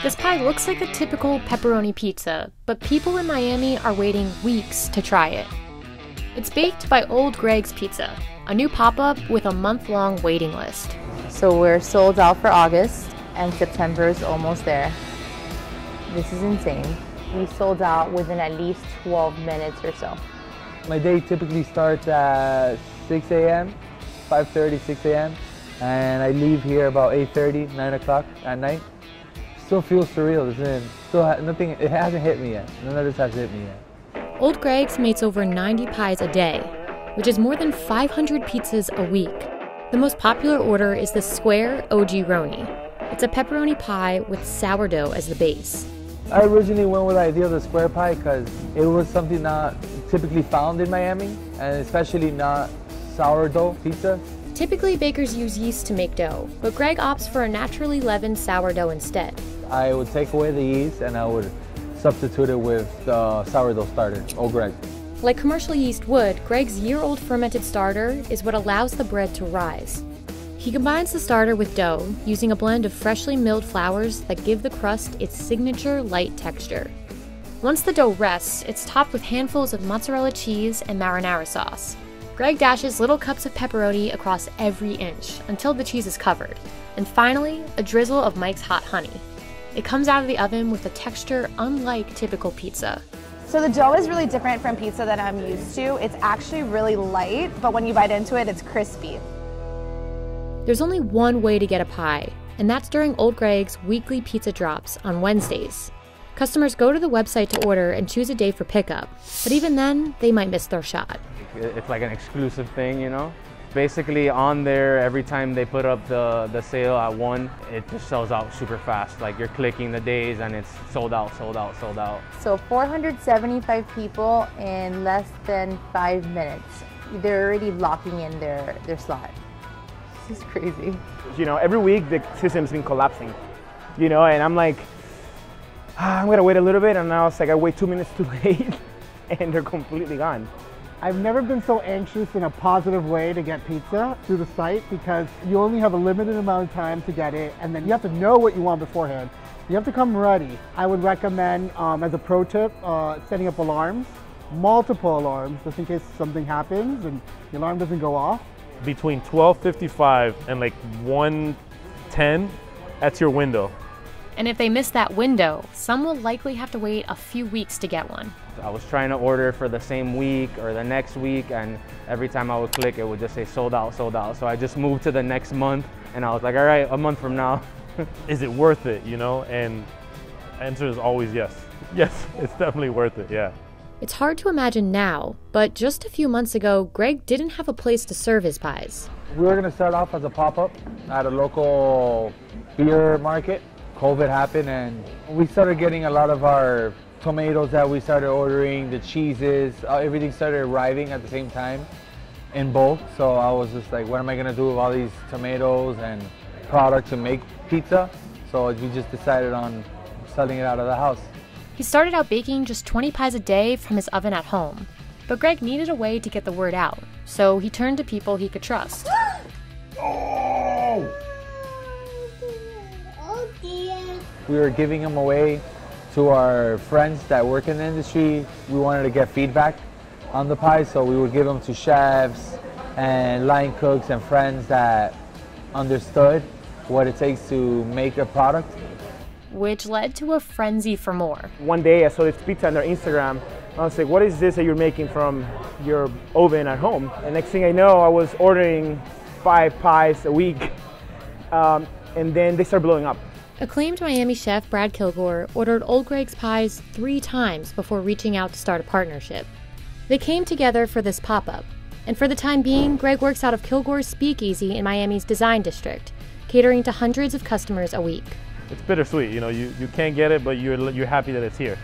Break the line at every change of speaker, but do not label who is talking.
This pie looks like a typical pepperoni pizza, but people in Miami are waiting weeks to try it. It's baked by Old Greg's Pizza, a new pop-up with a month-long waiting list.
So we're sold out for August, and September is almost there. This is insane. We sold out within at least 12 minutes or so.
My day typically starts at 6 a.m., 5:30, 6 a.m., and I leave here about 8:30, 9 o'clock at night. Still feels surreal, doesn't it? Nothing, it hasn't hit me yet. None of this has hit me yet.
Old Greg's makes over 90 pies a day, which is more than 500 pizzas a week. The most popular order is the square OG Roni. It's a pepperoni pie with sourdough as the base.
I originally went with the idea of the square pie because it was something not typically found in Miami, and especially not sourdough pizza.
Typically, bakers use yeast to make dough, but Greg opts for a naturally leavened sourdough instead.
I would take away the yeast and I would substitute it with the sourdough starter, Old Greg.
Like commercial yeast would, Greg's year-old fermented starter is what allows the bread to rise. He combines the starter with dough, using a blend of freshly milled flours that give the crust its signature light texture. Once the dough rests, it's topped with handfuls of mozzarella cheese and marinara sauce. Greg dashes little cups of pepperoni across every inch until the cheese is covered, and finally, a drizzle of Mike's hot honey. It comes out of the oven with a texture unlike typical pizza.
So the dough is really different from pizza that I'm used to. It's actually really light, but when you bite into it, it's crispy.
There's only one way to get a pie, and that's during Old Greg's weekly pizza drops on Wednesdays. Customers go to the website to order and choose a day for pickup, but even then, they might miss their shot.
It's like an exclusive thing, you know? Basically on there, every time they put up the sale at 1, it just sells out super fast. Like you're clicking the days and it's sold out, sold out, sold out.
So 475 people in less than 5 minutes. They're already locking in their slot. This is crazy.
You know, every week the system's been collapsing, you know, and I'm like, I'm gonna wait a little bit, and now it's like I wait 2 minutes too late and they're completely gone.
I've never been so anxious in a positive way to get pizza through the site because you only have a limited amount of time to get it, and then you have to know what you want beforehand. You have to come ready. I would recommend, as a pro tip, setting up alarms, multiple alarms, just in case something happens and the alarm doesn't go off.
Between 12:55 and like 1:10, that's your window.
And if they miss that window, some will likely have to wait a few weeks to get one.
I was trying to order for the same week or the next week, and every time I would click, it would just say sold out, sold out. So I just moved to the next month, and I was like, all right, a month from now.
Is it worth it, you know? And the answer is always yes. Yes, it's definitely worth it, yeah.
It's hard to imagine now, but just a few months ago, Greg didn't have a place to serve his pies.
We were gonna start off as a pop-up at a local beer market. COVID happened and we started getting a lot of our tomatoes that we started ordering, the cheeses, everything started arriving at the same time in bulk. So I was just like, what am I gonna do with all these tomatoes and product to make pizza? So we just decided on selling it out of the house.
He started out baking just 20 pies a day from his oven at home. But Greg needed a way to get the word out, so he turned to people he could trust.
Oh! We were giving them away to our friends that work in the industry. We wanted to get feedback on the pie, so we would give them to chefs and line cooks and friends that understood what it takes to make a product.
Which led to a frenzy for more.
One day I saw this pizza on their Instagram. I was like, what is this that you're making from your oven at home? And next thing I know, I was ordering 5 pies a week, and then they started blowing up.
Acclaimed Miami chef Brad Kilgore ordered Old Greg's pies 3 times before reaching out to start a partnership. They came together for this pop-up, and for the time being, Greg works out of Kilgore's Speakeasy in Miami's Design District, catering to hundreds of customers a week.
It's bittersweet, you know, you can't get it, but you're happy that it's here.